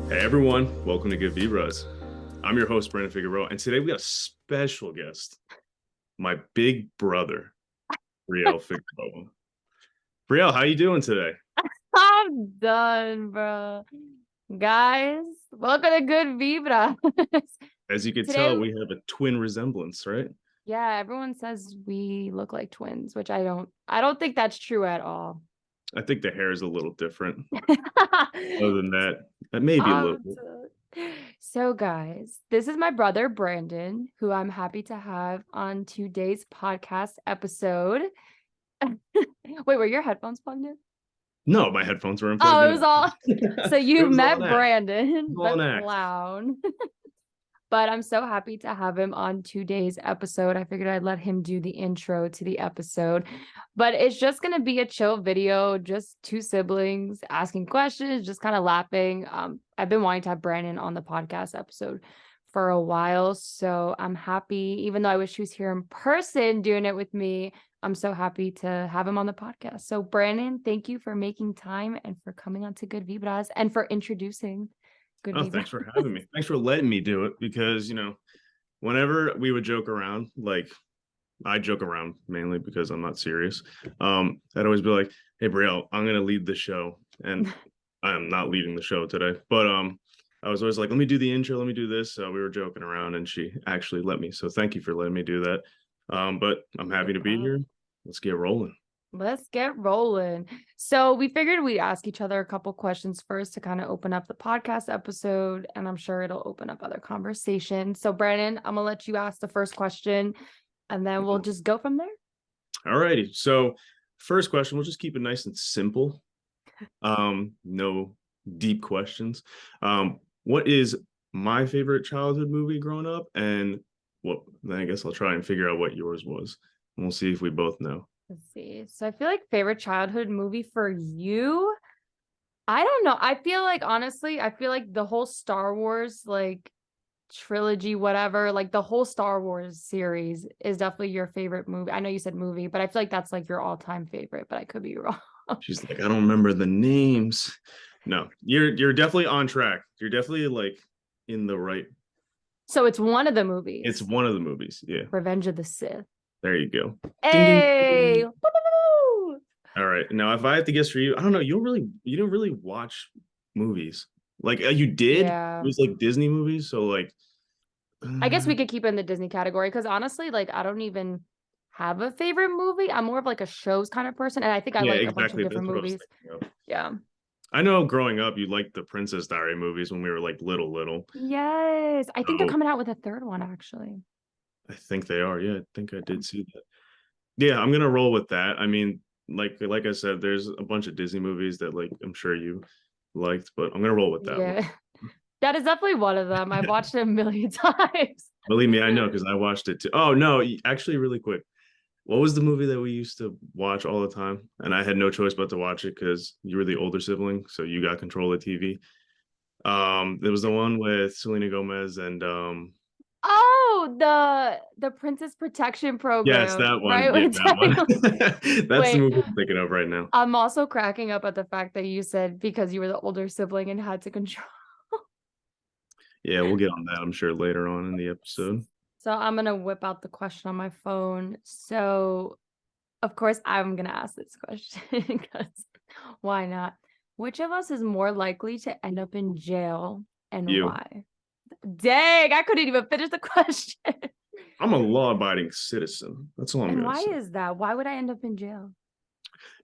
Hey everyone, welcome to Good Vibras. I'm your host, Brandon Figueroa, and today we got a special guest, my big brother, Brielle Figueroa. Brielle, how you doing today? I'm done, bro. Guys, welcome to Good Vibras. As you can Today, tell, we have a twin resemblance, right? yeah, everyone says we look like twins, which I don't think that's true at all. I think the hair is a little different. Other than that, maybe a little bit. So guys, this is my brother Brandon, who I'm happy to have on today's podcast episode. Wait, were your headphones plugged in? No, my headphones were unplugged Oh, it in. was all. So It you was all an met act. It Brandon, was all the an act. clown. But I'm so happy to have him on today's episode. I figured I'd let him do the intro to the episode. But it's just going to be a chill video, just two siblings asking questions, just kind of laughing. I've been wanting to have Brandon on the podcast episode for a while. So I'm happy, even though I wish he was here in person doing it with me, I'm so happy to have him on the podcast. So, Brandon, thank you for making time and for coming on to Good Vibras and for introducing Good Oh, Vibras. thanks for having me. Thanks for letting me do it because, whenever we would joke around, like I joke around mainly because I'm not serious. I'd always be like, "Hey, Brielle, I'm gonna lead the show," and I'm not leading the show today. But I was always like, "Let me do the intro. Let me do this." So we were joking around, and she actually let me. So thank you for letting me do that. But I'm happy to be here. Let's get rolling. Let's get rolling. So we figured we'd ask each other a couple questions first to kind of open up the podcast episode, and I'm sure it'll open up other conversations. So Brandon, I'm gonna let you ask the first question, and then we'll just go from there. All righty. So first question, we'll just keep it nice and simple. No deep questions. What is my favorite childhood movie growing up? And what then I guess I'll try and figure out what yours was. And we'll see if we both know. Let's see. So I feel like favorite childhood movie for you. I don't know. I feel like honestly, I feel like the whole Star Wars like trilogy, whatever, like the whole Star Wars series is definitely your favorite movie. I know you said movie, but I feel like that's like your all-time favorite, but I could be wrong. She's like, I don't remember the names. No, you're definitely on track. You're definitely like in the right. So it's one of the It's movies. one of the movies. Yeah. Revenge of the Sith. There you go. Ding ding. Hey. Ding. Woo! All right. Now, if I have to guess for you, I don't know. You don't really watch movies. Like you did. It Yeah. was like Disney movies. So like, I guess uh, we could keep it in the Disney category because honestly, like I don't even have a favorite movie. I'm more of like a shows kind of person. And I think I yeah, like a bunch of exactly. different That's what I was movies. thinking of. Yeah. I know growing up, you liked the Princess Diary movies when we were like little. Yes. I think they're So coming out with a third one actually. I think they are. Yeah, I think I did see that. Yeah, I'm gonna roll with that. I mean, like I said, there's a bunch of Disney movies that like I'm sure you liked, but I'm gonna roll with that one. Yeah. That is definitely one of them. I've watched it a million times. Believe me, I know because I watched it too. Oh no, actually, really quick. What was the movie that we used to watch all the time? And I had no choice but to watch it because you were the older sibling, so you got control of TV. There was the one with Selena Gomez and Oh, the Princess Protection yes, Program, that one. right? Yeah, With that one. Daniel. That's the Wait, movie I'm thinking of right now. I'm also cracking up at the fact that you said because you were the older sibling and had to control. Yeah, we'll get on that, I'm sure, later on in the episode. So I'm gonna whip out the question on my phone. So of course I'm gonna ask this question because why not? Which of us is more likely to end up in jail and You. why? Dang, I couldn't even finish the question. I'm a law-abiding citizen. That's all I'm And gonna why say. is that? Why would I end up in jail?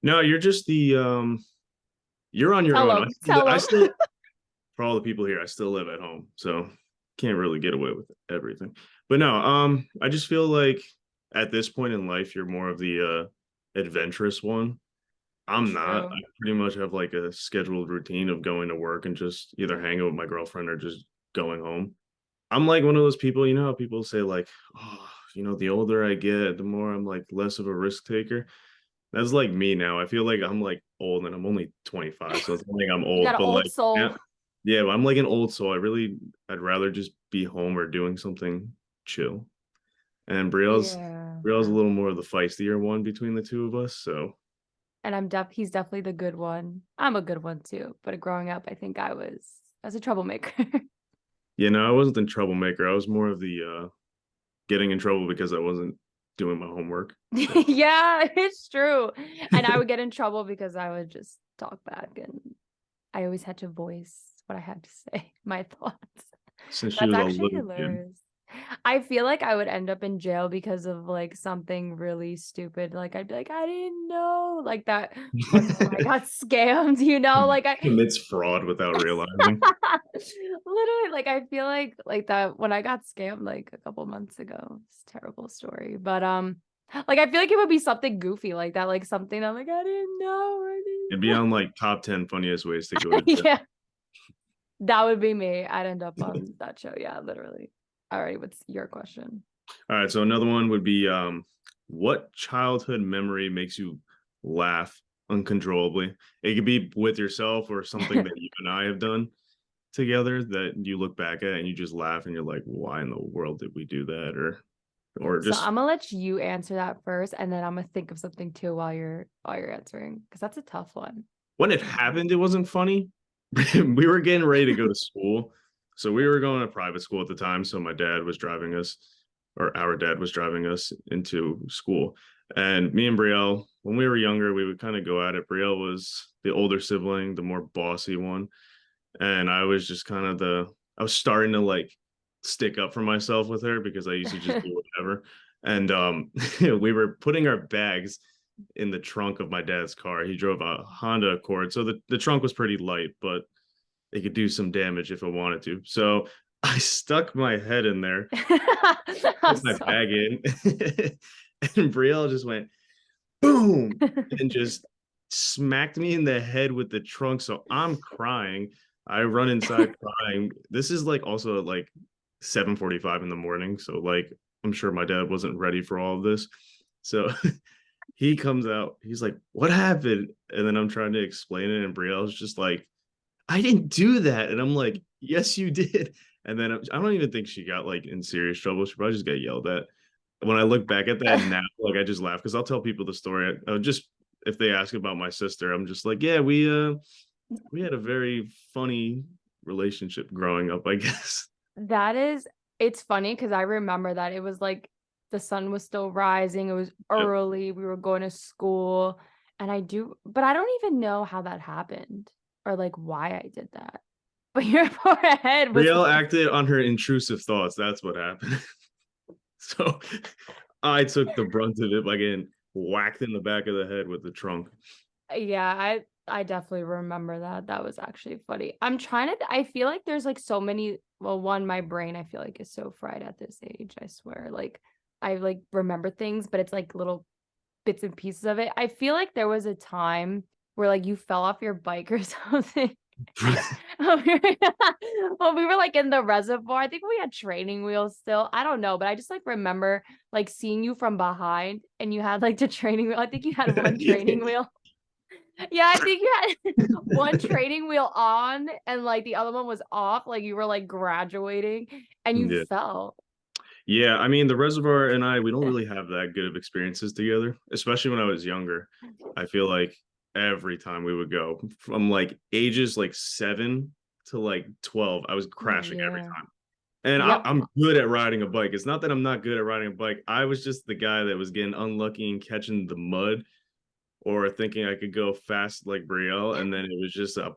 No, you're just the you're on your Tell own. them, tell I them. still for all the people here, I still live at home, so can't really get away with everything. But no, I just feel like at this point in life, you're more of the adventurous one. I'm not. True. I pretty much have like a scheduled routine of going to work and just either hanging with my girlfriend or just going home. I'm like one of those people, you know how people say like, oh, the older I get, the more I'm like less of a risk taker. That's like me now. I feel like I'm like old and I'm only 25, so it's not like I'm You got old, an but old like soul. yeah, yeah, but I'm like an old soul. I'd rather just be home or doing something chill. And Yeah. Brielle's a little more of the feistier one between the two of us. So And he's definitely the good one. I'm a good one too. But growing up, I think I was as a troublemaker. I wasn't the troublemaker. I was more of the getting in trouble because I wasn't doing my homework. Yeah, it's true. And I would get in trouble because I would just talk back, and I always had to voice what I had to say, my thoughts. Since she That's was a actually little kid. hilarious. I feel like I would end up in jail because of like something really stupid. Like I'd be like, I didn't know. Like that one time I got scammed, like I Commits fraud without realizing. literally, like I feel like that when I got scammed like a couple months ago. It's a terrible story. But like I feel like it would be something goofy like that, like something I'm like, I didn't know, I It'd didn't be know. on like top 10 funniest ways to go to jail. Yeah, that would be me. I'd end up on that show. Yeah, literally. All right, what's your question? All right, so another one would be what childhood memory makes you laugh uncontrollably? It could be with yourself or something that you and I have done together that you look back at and you just laugh and you're like, why in the world did we do that? Or So just I'm gonna let you answer that first, and then I'm gonna think of something too while you're answering, because that's a tough one. when it happened, it wasn't funny. We were getting ready to go to school. So we were going to private school at the time. So my dad was driving us, or our dad was driving us into school. And me and Brielle, when we were younger, we would kind of go at it. Brielle was the older sibling, the more bossy one. And I was just kind of I was starting to like stick up for myself with her because I used to just do whatever. And we were putting our bags in the trunk of my dad's car. He drove a Honda Accord. So the trunk was pretty light, but it could do some damage if I wanted to. So I stuck my head in there, I'm put my sorry. bag in, and Brielle just went boom and just smacked me in the head with the trunk. So I'm crying. I run inside crying. This is like also at like 7:45 in the morning. So like I'm sure my dad wasn't ready for all of this. So he comes out, he's like, what happened? And then I'm trying to explain it, and Brielle's just like, I didn't do that. And I'm like, yes, you did. And then I don't even think she got like in serious trouble. She probably just got yelled at. When I look back at that now, like I just laugh because I'll tell people the story. Just if they ask about my sister, I'm just like, yeah, we had a very funny relationship growing up, I guess. It's funny because I remember that it was like the sun was still rising. It was Yep. early. We were going to school, but I don't even know how that happened or like why I did that. But your forehead was Brielle acted on her intrusive thoughts. That's what happened. So I took the brunt of it by getting whacked in the back of the head with the trunk. Yeah, I definitely remember that. That was actually funny. I feel like there's like so many, well, one, my brain I feel like is so fried at this age, I swear. Like I like remember things, but it's like little bits and pieces of it. I feel like there was a time where like you fell off your bike or something. When we were like in the reservoir. I think we had training wheels still. I don't know, but I just like remember like seeing you from behind and you had like the training wheel. I think you had one training wheel. Yeah, I think you had one training wheel on and like the other one was off. Like you were like graduating and you Yeah. fell. Yeah, I mean, the reservoir and I, we don't really have that good of experiences together, especially when I was younger. I feel like every time we would go from like ages like 7 to like 12, I was Oh crashing every yeah. time. And Yep. I'm good at riding a bike. It's not that I'm not good at riding a bike. I was just the guy that was getting unlucky and catching the mud or thinking I could go fast like Brielle. And then it was just I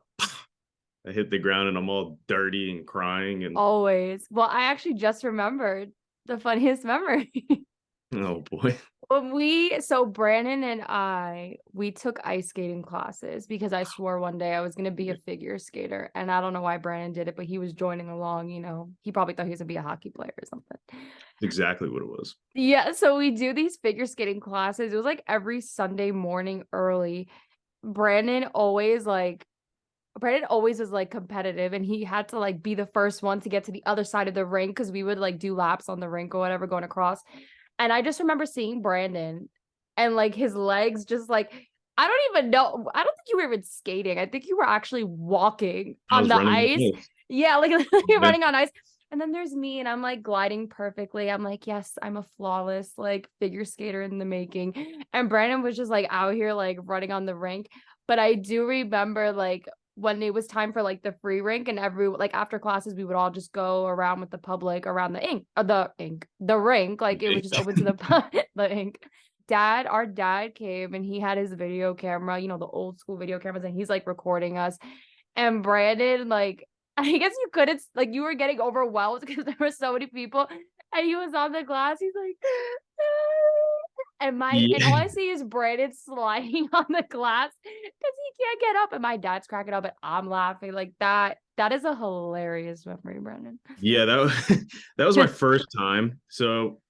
hit the ground and I'm all dirty and crying. And Always. Well, I actually just remembered the funniest memory. oh boy. So Brandon and we took ice skating classes because I swore one day I was going to be a figure skater. And I don't know why Brandon did it, but he was joining along, he probably thought he was going to be a hockey player or something. Exactly what it was. Yeah. So we do these figure skating classes. It was like every Sunday morning early. Brandon always like, Brandon always was like competitive and he had to like be the first one to get to the other side of the rink because we would like do laps on the rink or whatever going across. And I just remember seeing Brandon and like his legs just like, I don't even know. I don't think you were even skating. I think you were actually walking I on was the running the ice. race. Yeah, like Yeah. running on ice. And then there's me and I'm like gliding perfectly. I'm like, yes, I'm a flawless like figure skater in the making. And Brandon was just like out here like running on the rink. But I do remember like when it was time for like the free rink and like after classes, we would all just go around with the public around the rink. Like it was just open to the ink. Our dad came and he had his video camera, the old school video cameras, and he's like recording us. And Brandon, like, I guess you couldn't, like, you were getting overwhelmed because there were so many people, and he was on the glass. He's like, and all Yeah. I see is Brandon sliding on the glass because he can't get up, and my dad's cracking up, and I'm laughing like that. That is a hilarious memory, Brandon. Yeah, that was my first time. So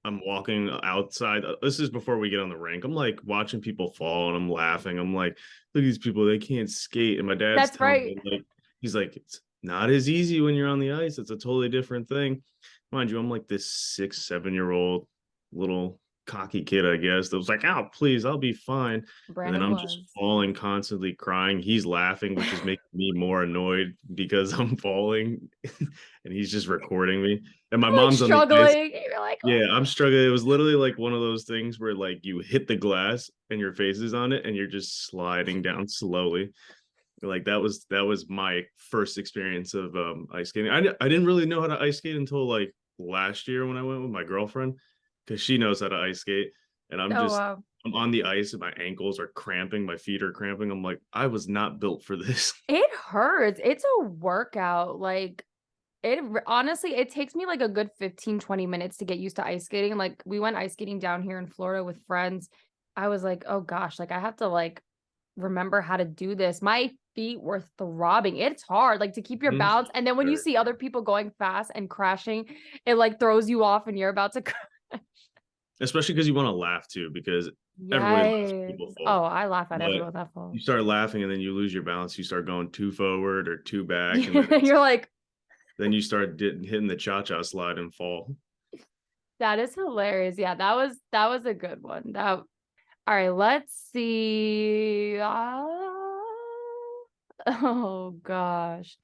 I'm walking outside. This is before we get on the rink. I'm like watching people fall and I'm laughing. I'm like, look at these people, they can't skate. And my dad's That's telling right. me, like, he's like, it's not as easy when you're on the ice. It's a totally different thing. Mind you, I'm like this 6, 7-year-old little cocky kid, I guess, that was like, oh, please, I'll be fine. And then Brandon I'm just was. falling, constantly crying. He's laughing, which is making me more annoyed because I'm falling and he's just recording me. And my I'm like mom's on the ice. struggling. You're like, Yeah, I'm struggling. It was literally like one of those things where like you hit the glass and your face is on it and you're just sliding down slowly. Like that was my first experience of ice skating. I didn't really know how to ice skate until like last year when I went with my girlfriend because she knows how to ice skate and oh wow. I'm on the ice and my ankles are cramping, my feet are cramping. I'm like, I was not built for this. It hurts. It's a workout. Like honestly, it takes me like a good 15-20 minutes to get used to ice skating. Like we went ice skating down here in Florida with friends. I was like, oh gosh, like I have to like remember how to do this. My feet were throbbing. It's hard, like to keep your Mhm. balance. And then when you see other people going fast and crashing, it like throws you off and you're about to crash. Especially because you want to laugh too, because everybody laughs when Yes. people Oh, fall. I laugh at But everyone that you falls. start laughing and then you lose your balance. You start going too forward or too back, and then You're like, then you start hitting the cha-cha slide and fall. that is hilarious. Yeah, that was a good one. All right, let's see. Oh gosh.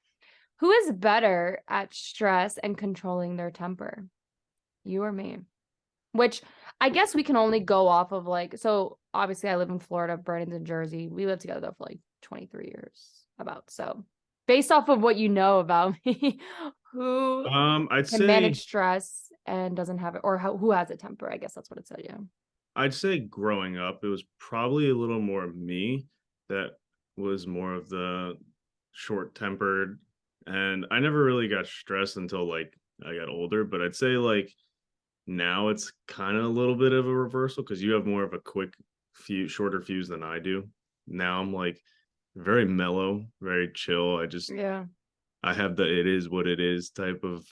Who is better at stress and controlling their temper? You or me? Which I guess we can only go off of like, so obviously I live in Florida, Brandon's in Jersey. We lived together though for like 23 years about. So based off of what you know about me, who I'd can say manage stress and doesn't have it, or who has a temper? I guess that's what it said. Yeah. I'd say growing up, it was probably a little more me that was more of the short-tempered, and I never really got stressed until like I got older. But I'd say like now it's kind of a little bit of a reversal because you have more of a quick shorter fuse than I do. Now I'm like very mellow, very chill. Yeah. I have the it is what it is type of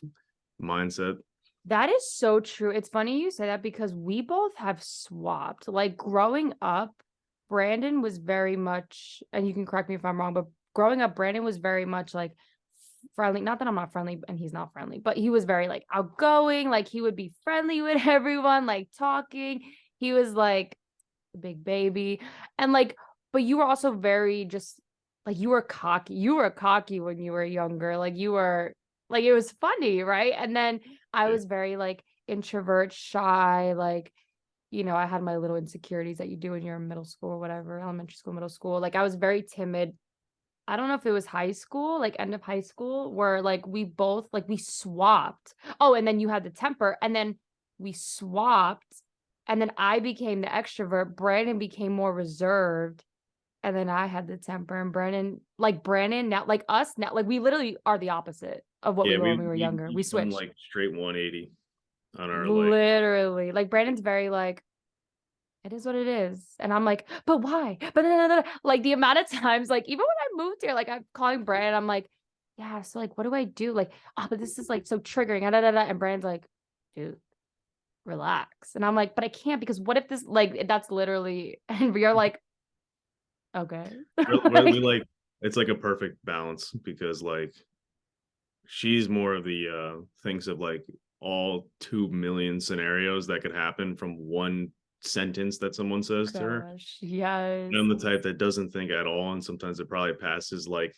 mindset. That is so true. It's funny you say that because we both have swapped. Like growing up, Brandon was very much, and you can correct me if I'm wrong, but growing up, Brandon was very much like friendly. Not that I'm not friendly and he's not friendly, but he was very like outgoing. Like he would be friendly with everyone, like talking. He was like a big baby. And like, but you were also very just like you were cocky. You were cocky when you were younger. Like you were like it was funny, right? And then I Yeah. was very like introvert, shy, like I had my little insecurities that you do when you're in middle school or whatever, elementary school, middle school. Like I was very timid. I don't know if it was high school, like end of high school, where like we both like we swapped. Oh, and then you had the temper, and then we swapped, and then I became the extrovert. Brandon became more reserved, and then I had the temper. And Brandon now, like us now, like we literally are the opposite of what we Yeah, were when we we were we younger. We we've done switched. like straight 180 on our like Literally. Like Brandon's very like, it is what it is. And I'm like, but why? But like the amount of times, like even when I moved here, like I'm calling Brandon, I'm like, yeah, so like what do I do? Like, oh, but this is like so triggering. And Brandon's like, dude, relax. And I'm like, but I can't because what if this like that's literally and we are like, okay. we Like, like it's like a perfect balance because like she's more of the thinks of like all 2 million scenarios that could happen from one sentence that someone says to her. gosh, yes. And I'm the type that doesn't think at all, and sometimes it probably passes like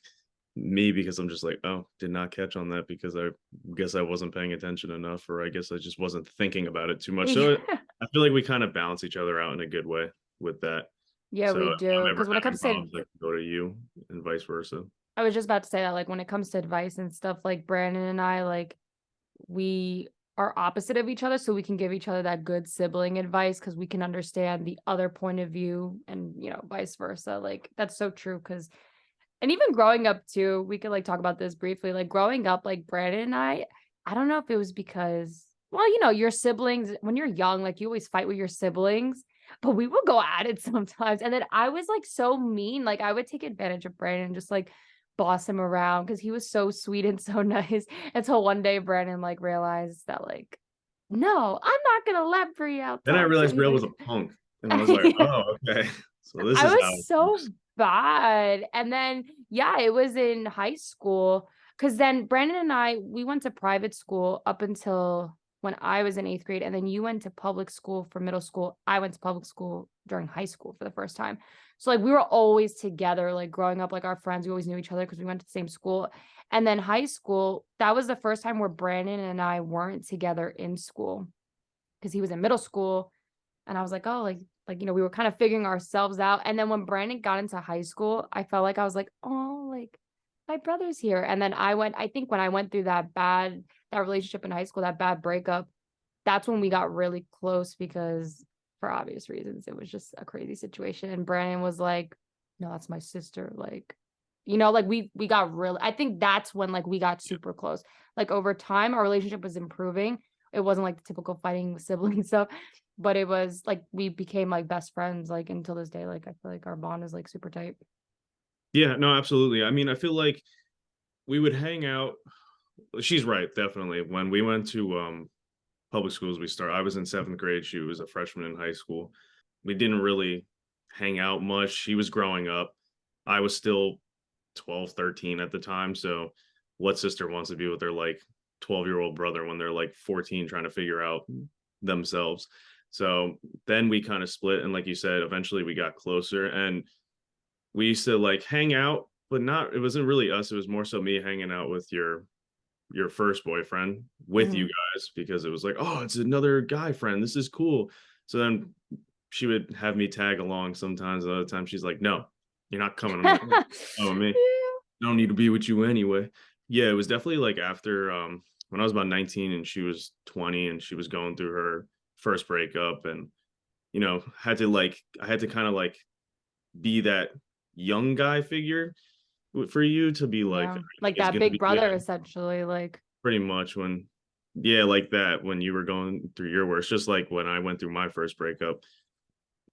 me because I'm just like, oh, did not catch on that because I guess I wasn't paying attention enough, or I guess I just wasn't thinking about it too much. So I feel like we kind of balance each other out in a good way with that. Yeah, So we if do. I'm ever Because when it having comes to problems, I can go to you and vice versa. I was just about to say that, like, when it comes to advice and stuff, like, Brandon and I, like, we are opposite of each other, so we can give each other that good sibling advice because we can understand the other point of view and, vice versa. Like, that's so true. Because and even growing up too, we could, like, talk about this briefly, like, growing up, like, Brandon and I don't know if it was because well, your siblings when you're young, like, you always fight with your siblings, but we would go at it sometimes, and then I was, like, so mean, like, I would take advantage of Brandon and just, like, boss him around because he was so sweet and so nice until one day Brandon, like, realized that, like, "No, I'm not gonna let Brielle Then I talk to realized me Brielle like." was a punk, and I was like, oh, okay. So this I is how was it so works. bad. And then, yeah, it was in high school. Cause then Brandon and we went to private school up until when I was in eighth grade. And then you went to public school for middle school. I went to public school during high school for the first time. So, like, we were always together, like, growing up, like, our friends, we always knew each other because we went to the same school. And then high school, that was the first time where Brandon and I weren't together in school because he was in middle school and I was like, "Oh, we were kind of figuring ourselves out." And then when Brandon got into high school, I felt like I was like, "Oh, like, my brother's here." And then I think when I went through that relationship in high school, that bad breakup, that's when we got really close because for obvious reasons, it was just a crazy situation. And Brandon was like, "No, that's my sister." Like, like, we got really I think that's when, like, we got super close. Like, over time, our relationship was improving. It wasn't like the typical fighting sibling stuff, but it was like we became like best friends, like, until this day. Like, I feel like our bond is like super tight. Yeah, no, absolutely. I mean, I feel like we would hang out. She's right, definitely. When we went to public schools, I was in seventh grade. She was a freshman in high school. We didn't really hang out much. She was growing up. I was still 12, 13 at the time. So what sister wants to be with their like 12-year-old brother when they're like 14 trying to figure out themselves? So then we kind of split. And like you said, eventually we got closer and we used to like hang out, but not, it wasn't really us. It was more so me hanging out with your first boyfriend with you Mhm. guys because it was like, oh, it's another guy friend. This is cool. So then she would have me tag along sometimes. The other time she's like, no, you're not coming. I'm like, oh, me. Yeah. I don't need to be with you anyway. Yeah, it was definitely like after when I was about 19 and she was 20 and she was going through her first breakup and I had to kind of like be that young guy figure for you to be like, Yeah. Like it's that gonna big be brother good. essentially, like. Pretty much yeah, like that when you were going through your worst, just like when I went through my first breakup,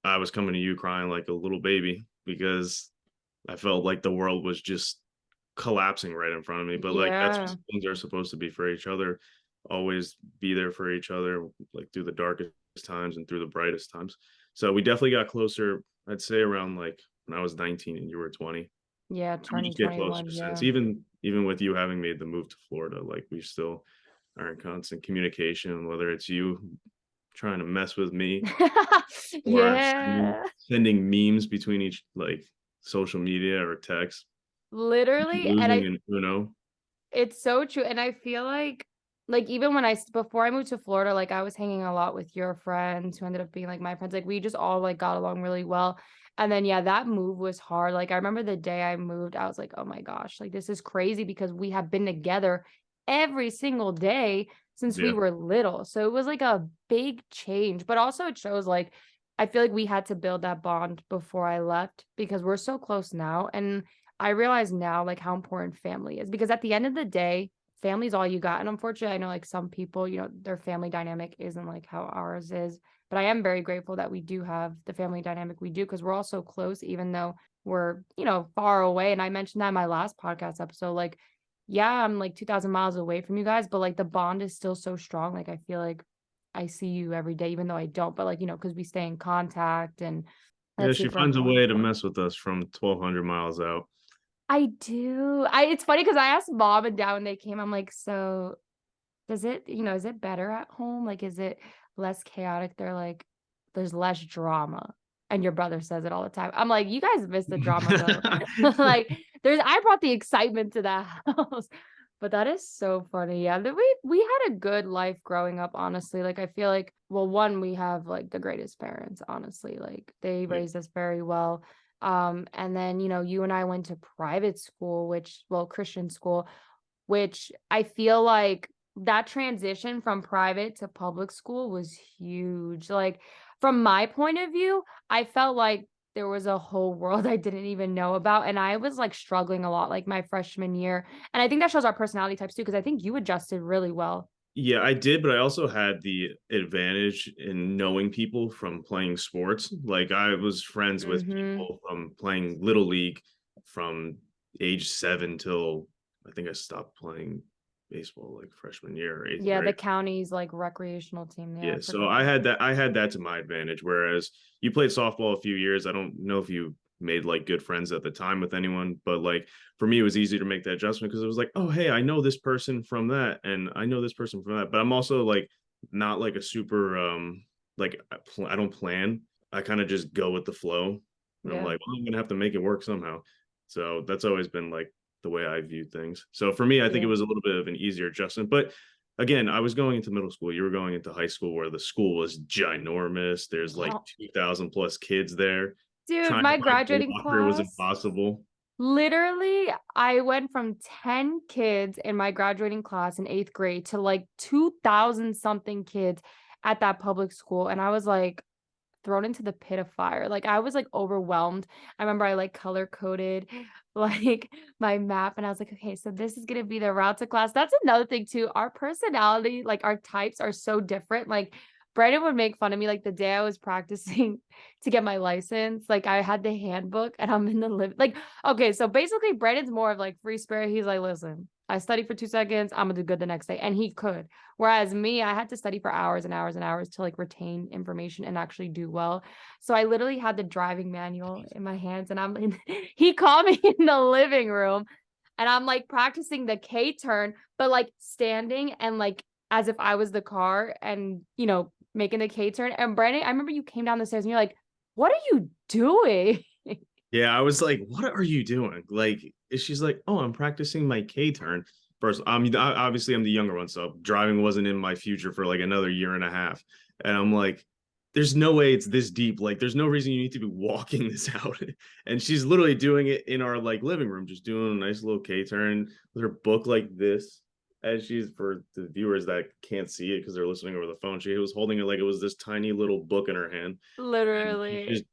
I was coming to you crying like a little baby because I felt like the world was just collapsing right in front of me. But like that's what Yeah. things are supposed to be for each other. Always be there for each other, like through the darkest times and through the brightest times. So we definitely got closer, I'd say around like when I was 19 and you were 20. Yeah, We turning just get closer 21, since yeah. even with you having made the move to Florida, like we still are in constant communication, whether it's you trying to mess with me or Yeah. sending memes between each like social media or text, Literally, and losing in Uno. it's so true, and I feel like, even when before I moved to Florida, like, I was hanging a lot with your friends who ended up being, like, my friends, like, we just all, like, got along really well, and then, yeah, that move was hard, like, I remember the day I moved, I was like, "Oh my gosh, like, this is crazy," because we have been together every single day since we Yeah. were little, so it was, like, a big change, but also it shows, like, I feel like we had to build that bond before I left because we're so close now, and I realize now, like, how important family is because at the end of the day, family is all you got. And unfortunately, I know like some people, their family dynamic isn't like how ours is. But I am very grateful that we do have the family dynamic we do because we're all so close, even though we're, far away. And I mentioned that in my last podcast episode. Like, yeah, I'm like 2,000 miles away from you guys, but like the bond is still so strong. Like, I feel like I see you every day, even though I don't, but like, because we stay in contact and Yeah, that's she super finds a important. way to mess with us from 1,200 miles out. I do. It's funny because I asked mom and dad when they came, I'm like, "So, is it better at home? Like, is it less chaotic?" They're like, "There's less drama." And your brother says it all the time. I'm like, "You guys miss the drama though." Like, I brought the excitement to that house. But that is so funny. Yeah, that we had a good life growing up, honestly. Like, I feel like, well, one, we have like the greatest parents, honestly. Like, they Yeah. raised us very well. And then, you and I went to private school, Christian school, which I feel like that transition from private to public school was huge. Like, from my point of view, I felt like there was a whole world I didn't even know about, and I was, like, struggling a lot, like, my freshman year, and I think that shows our personality types too, because I think you adjusted really well. Yeah, I did, but I also had the advantage in knowing people from playing sports. Like I was friends with Mhm. people from playing little league from age 7 till I think I stopped playing baseball like freshman year or eighth Yeah, the grade. county's, like, recreational team, yeah, I Yeah, so forgot about that. I had that to my advantage. Whereas you played softball a few years. I don't know if you made like good friends at the time with anyone, but like for me, it was easy to make that adjustment because it was like, oh hey, I know this person from that, and I know this person from that. But I'm also like not like a super like I don't plan. I kind of just go with the flow, and I'm Yeah, like, well, I'm gonna have to make it work somehow. So that's always been like the way I view things. So for me, I think it yeah. was a little bit of an easier adjustment, but again, I was going into middle school. You were going into high school where the school was ginormous. There's like 2,000 plus kids there. Dude, Trying to my find a graduating locker was class, impossible. literally, I went from 10 kids in my graduating class in 8th grade to, like, 2,000 something kids at that public school, and I was, like, thrown into the pit of fire. Like, I was, like, overwhelmed. I remember I, like, color coded, like, my map, and I was like, "Okay, so this is gonna be the route to class." That's another thing too. Our personality, like, our types are so different. Like, Brandon would make fun of me, like, the day I was practicing to get my license, like, I had the handbook and I'm in the like, okay, so basically Brandon's more of, like, free spirit. He's like, "Listen, I studied for 2 seconds, Imma do good the next day," and he could. Whereas me, I had to study for hours and hours and hours to, like, retain information and actually do well. So I literally had the driving manual in my hands, and I'm in he called me in the living room, and I'm, like, practicing the K turn, but, like, standing and, like, as if I was the car and, making the K turn, and Brandon, I remember you came down the stairs and you're like, "What are you doing?" Yeah, I was like, "What are you doing?" Like, she's like, "Oh, I'm practicing my K turn." First, obviously I'm the younger one, so driving wasn't in my future for like another year and a half. And I'm like, "There's no way it's this deep. Like, there's no reason you need to be walking this out." And she's literally doing it in our like living room, just doing a nice little K turn with her book like this. As she's for the viewers that can't see it because they're listening over the phone, she was holding it like it was this tiny little book in her hand, and she's Literally. just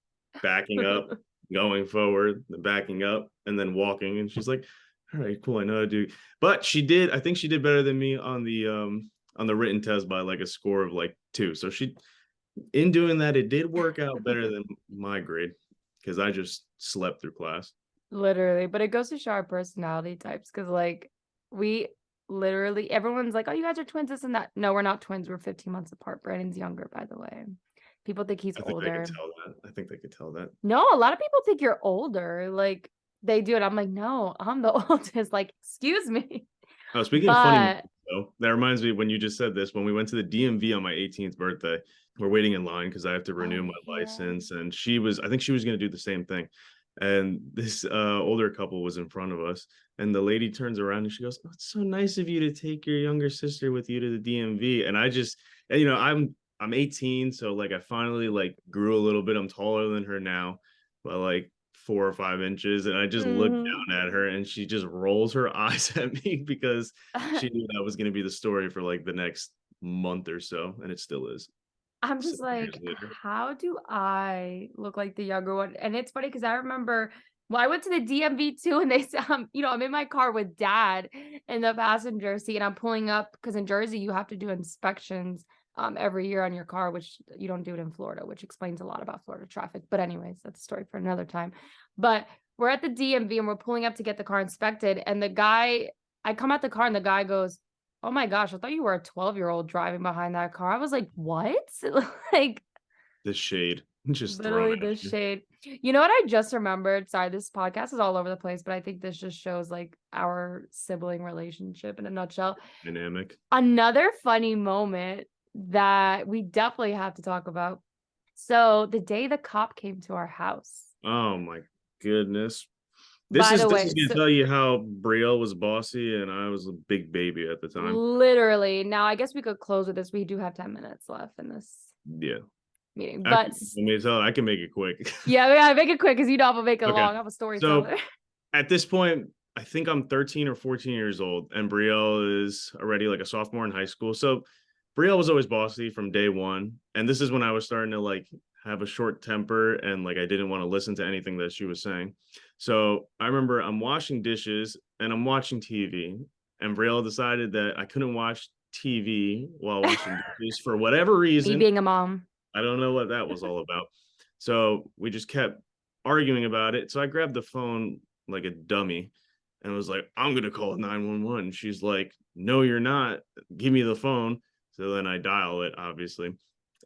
backing up, going forward, backing up, and then walking. And she's like, "All right, cool, I know how to do." But she did. I think she did better than me on the written test by like a score of like 2. So she, in doing that, it did work out better than my grade because I just slept through class. Literally, but it goes to show our personality types because, like, we literally everyone's like, "Oh, you guys are twins, this and that." No, we're not twins. We're 15 months apart. Brandon's younger, by the way. People think he's I think they could older. tell that. I think they could tell that. No, a lot of people think you're older. Like, they do, and I'm like, "No, I'm the oldest." Like, excuse me. Oh, speaking of funny moments, But though, that reminds me when you just said this, when we went to the DMV on my 18th birthday, we're waiting in line because I have to renew oh my yeah. license. And I think she was going to do the same thing. And this older couple was in front of us. And the lady turns around and she goes, "Oh, it's so nice of you to take your younger sister with you to the DMV." And I just, and, I'm 18. So like I finally like grew a little bit. I'm taller than her now, by like 4 or 5 inches. And I just looked Mhm. down at her and she just rolls her eyes at me because she knew that was going to be the story for like the next month or so, and it still is I'm just 7 years like, later. how do I look like the younger one? And it's funny because I remember, well, I went to the DMV too, and they said, I'm in my car with dad in the passenger seat, and I'm pulling up because in Jersey you have to do inspections every year on your car, which you don't do it in Florida, which explains a lot about Florida traffic. But anyways, that's a story for another time. But we're at the DMV and we're pulling up to get the car inspected, and I come out the car and the guy goes, "Oh my gosh, I thought you were a 12-year-old driving behind that car." I was like, "What?" Like, The shade just thrown literally at the you. shade. You know what I just remembered? Sorry, this podcast is all over the place, but I think this just shows, like, our sibling relationship in a nutshell. Dynamic. Another funny moment that we definitely have to talk about. So, the day the cop came to our house. Oh my goodness. By the This way, is going to so tell you how Brielle was bossy and I was a big baby at the time. literally, now I guess we could close with this. We do have 10 minutes left in this. Yeah. meeting. But Actually, let me tell you, I can make it quick. yeah, make it quick because you know I'm gonna make it Okay. long. I'm a So storyteller. at this point, I think I'm 13 or 14 years old, and Brielle is already like a sophomore in high school. So Brielle was always bossy from day one. And this is when I was starting to like have a short temper and like I didn't want to listen to anything that she was saying. So I remember I'm washing dishes and I'm watching TV, and Brielle decided that I couldn't watch TV while washing dishes for whatever Me reason. being a mom. I don't know what that was all about. So we just kept arguing about it. So I grabbed the phone like a dummy and was like, I'm going to call 911. She's like, no, you're not. Give me the phone. So then I dial it, obviously,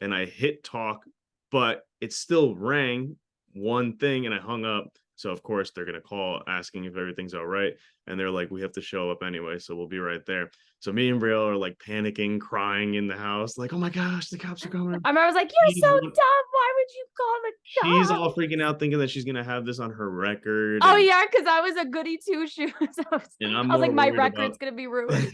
and I hit talk, but it still rang one thing and I hung up. So, of course, they're going to call asking if everything's all right. And they're like, we have to show up anyway. So we'll be right there. So me and Brielle are like panicking, crying in the house, like, oh my gosh, the cops are coming. I remember I was like, "You're so dumb. Why would you call the She's cops?" all freaking out thinking that she's gonna have this on her record, Oh yeah, because I was a goody two shoes. and I'm I was like, more my worried record's about gonna be ruined.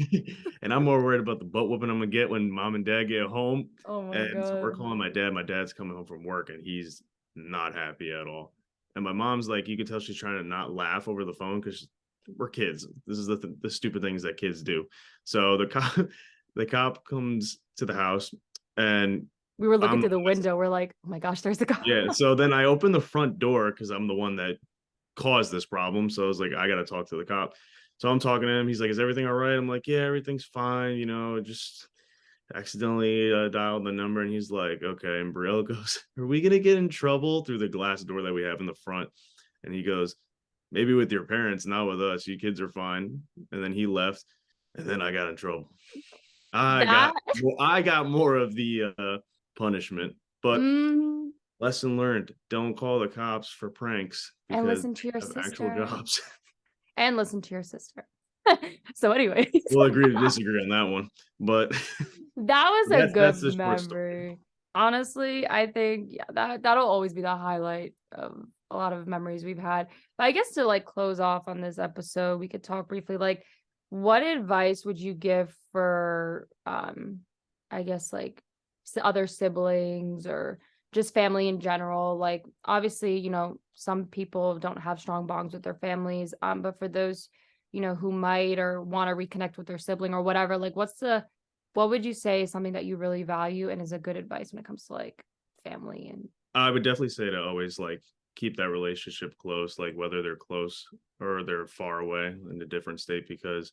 and I'm more worried about the butt whooping I'm gonna get when mom and dad get home. Oh my And so we're god. calling my dad. My dad's coming home from work and he's not happy at all. And my mom's like, you can tell she's trying to not laugh over the phone because we're kids. This is the stupid things that kids do. So the cop comes to the house and We were looking I'm through the window. We're like, oh my gosh, there's a cop. yeah. So then I open the front door because I'm the one that caused this problem. So I was like, I got to talk to the cop. So I'm talking to him. He's like, is everything all right? I'm like, yeah, everything's fine. Just accidentally dialed the number. And he's like, okay. And Brielle goes, are we going to get in trouble through the glass door that we have in the front? And he goes, maybe with your parents, not with us. You kids are fine. And then he left. And then I got in trouble. I got That I got more of the punishment. But mm, lesson learned, don't call the cops for pranks and because listen to your they have actual sister. jobs. And listen to your sister. So anyways. We'll agree to disagree on that one. But That was a that's good the short story. memory. Honestly, I think yeah, that'll always be the highlight of a lot of memories we've had. But I guess to like close off on this episode, we could talk briefly like what advice would you give for I guess like other siblings or just family in general? Like obviously, some people don't have strong bonds with their families, but for those, who might or want to reconnect with their sibling or whatever, like what would you say is something that you really value and is a good advice when it comes to like family and I would definitely say to always like keep that relationship close, like whether they're close or they're far away in a different state, because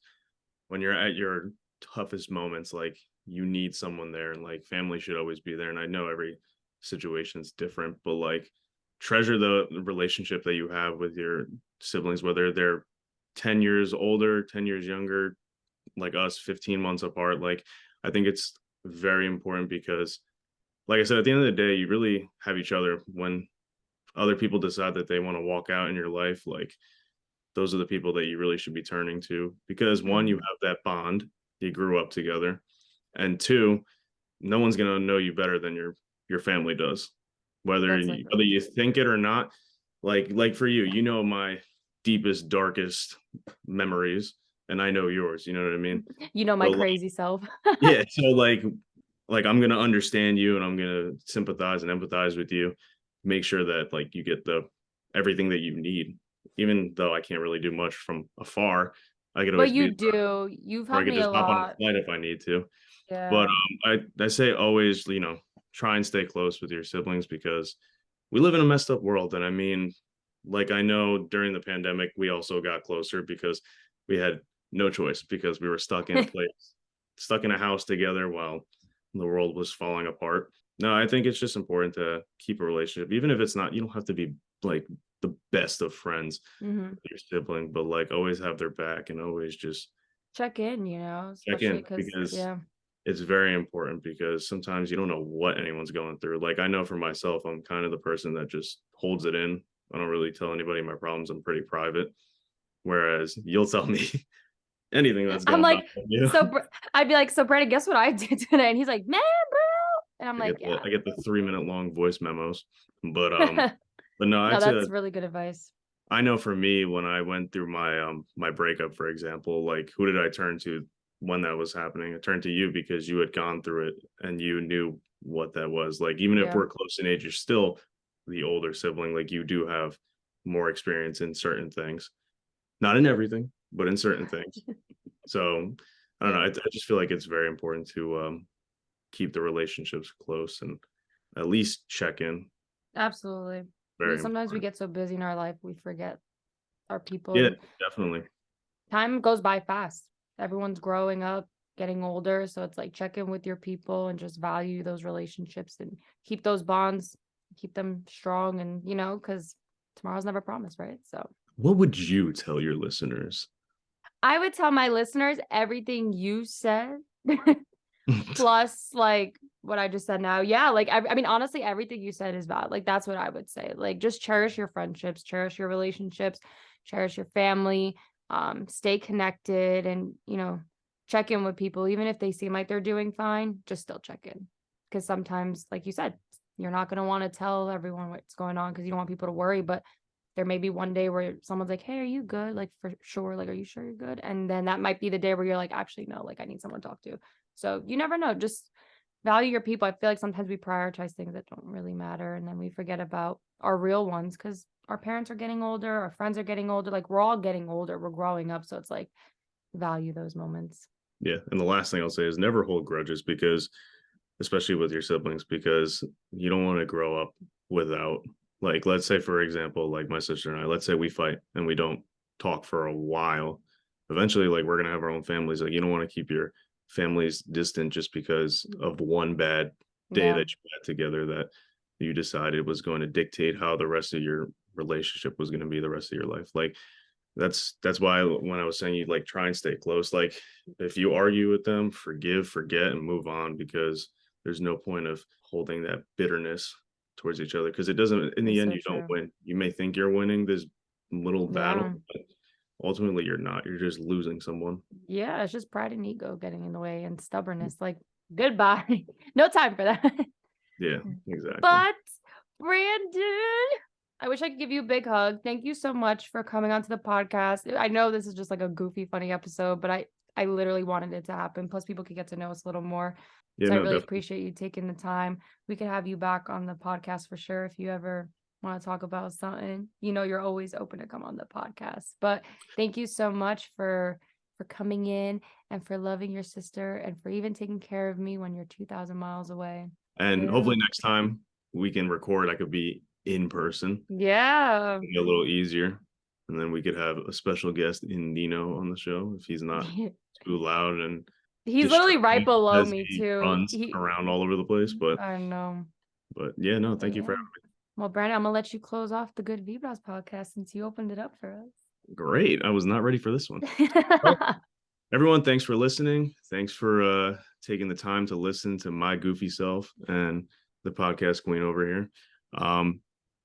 when you're at your toughest moments, like you need someone there, and like family should always be there. And I know every situation's different, but like treasure the relationship that you have with your siblings, whether they're 10 years older, 10 years younger, like us, 15 months apart. Like I think it's very important because like I said, at the end of the day, you really have each other. When other people decide that they want to walk out in your life, like those are the people that you really should be turning to, because one, you Mhm. have that bond, you grew up together, and two, no one's going to know you better than your family does, whether That's like you, whether really you true. think it or not. Like for you, my deepest darkest memories, and I know yours, you know what I mean? My So like, crazy self. yeah, so like I'm gonna understand you and I'm gonna sympathize and empathize with you, make sure that like you get the everything that you need, even though I can't really do much from afar. I could But always you be, do. You've or I helped could me a just hop on a lot. flight if I need to. But Yeah. I say always, try and stay close with your siblings, because we live in a messed up world. And I mean, like I know during the pandemic we also got closer because we had no choice, because we were stuck in a place, stuck in a house together while the world was falling apart. No, I think it's just important to keep a relationship, even if it's not, you don't have to be like the best of friends Hmm. with your sibling, but like always have their back and always just Check in, check especially in, because, because yeah. it's very important, because sometimes you don't know what anyone's going through. Like I know for myself, I'm kind of the person that just holds it in. I don't really tell anybody my problems. I'm pretty private. Whereas you'll tell me anything that's I'm going on like, with you. I'd be like, so Brandon, guess what I did today? And he's like, man, bro. And I'm I like, get the yeah. I get the 3 minute long voice memos. But no, No, I'd say that's that really good advice. I know for me, when I went through my breakup, for example, like who did I turn to when that was happening? I turned to you because you had gone through it and you knew what that was. Like, even if Yeah. we're close in age, you're still the older sibling. Like, you do have more experience in certain things, not in everything, but in certain things. So I don't know. I just feel like it's very important to keep the relationships close and at least check in. Absolutely. Very Sometimes we important. get so busy in our life, we forget our people, Yeah, and definitely. time goes by fast. Everyone's growing up, getting older. So it's like check in with your people and just value those relationships and keep those bonds, keep them strong. And, because tomorrow's never promised, right? So What would you tell your listeners? I would tell my listeners everything you said, plus like what I just said now. Yeah. Like, I mean, honestly, everything you said is valid. Like, that's what I would say. Like, just cherish your friendships, cherish your relationships, cherish your family, stay connected, and, check in with people, even if they seem like they're doing fine, just still check in. Because sometimes, like you said, you're not going to want to tell everyone what's going on because you don't want people to worry, but there may be one day where someone's like, hey, are you good? Like, for sure. Like, are you sure you're good? And then that might be the day where you're like, actually, no, like, I need someone to talk to. So you never know. Just value your people. I feel like sometimes we prioritize things that don't really matter. And then we forget about our real ones because our parents are getting older, our friends are getting older. Like, we're all getting older. We're growing up. So it's like, value those moments. Yeah. And the last thing I'll say is never hold grudges, because especially with your siblings, because you don't want to grow up without, like, let's say, for example, like my sister and I, let's say we fight and we don't talk for a while. Eventually, like, we're going to have our own families. Like, you don't want to keep your families distant just because of one bad day Yeah. that you had together that you decided was going to dictate how the rest of your relationship was going to be the rest of your life. Like, that's why when I was saying you like try and stay close, like if you argue with them, forgive, forget, and move on, because there's no point of holding that bitterness towards each other, because it doesn't, in the It's end so you don't true. win. You may think you're winning this little battle, Yeah. but ultimately you're not. You're just losing someone. Yeah. It's just pride and ego getting in the way and stubbornness. Like, goodbye. No time for that. Yeah, exactly. But Brandon, I wish I could give you a big hug. Thank you so much for coming onto the podcast. I know this is just like a goofy, funny episode, but I literally wanted it to happen. Plus, people could get to know us a little more. Yeah, So I no, really definitely. appreciate you taking the time. We could have you back on the podcast for sure if you ever want to talk about something. You're always open to come on the podcast. But thank you so much for coming in and for loving your sister and for even taking care of me when you're 2,000 miles away. And Yeah. hopefully next time we can record, I could be in person. Yeah. Be a little easier. And then we could have a special guest in Nino on the show if he's not too loud and He's literally right distracting below as me he too. runs around all over the place. I know. But yeah, no, But thank you for yeah. Well, Brandon, I'm gonna let you close off the Good Vibras podcast since you opened it up for great. I was not ready for this one. Well, us. everyone, thanks for listening. Thanks for taking the time to listen to my goofy self and the podcast queen over here.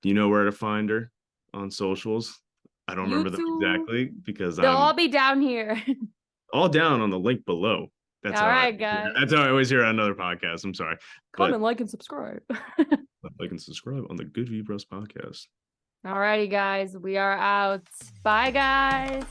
You know where to find her on socials. I don't remember them YouTube. exactly because They'll all I'm be down here. all down on the link below. That's All how I right, guys. that's how I always hear on another podcast. I'm sorry. But Comment, like, and subscribe. like and subscribe on the Good Vibras podcast. Alrighty, guys. We are out. Bye, guys.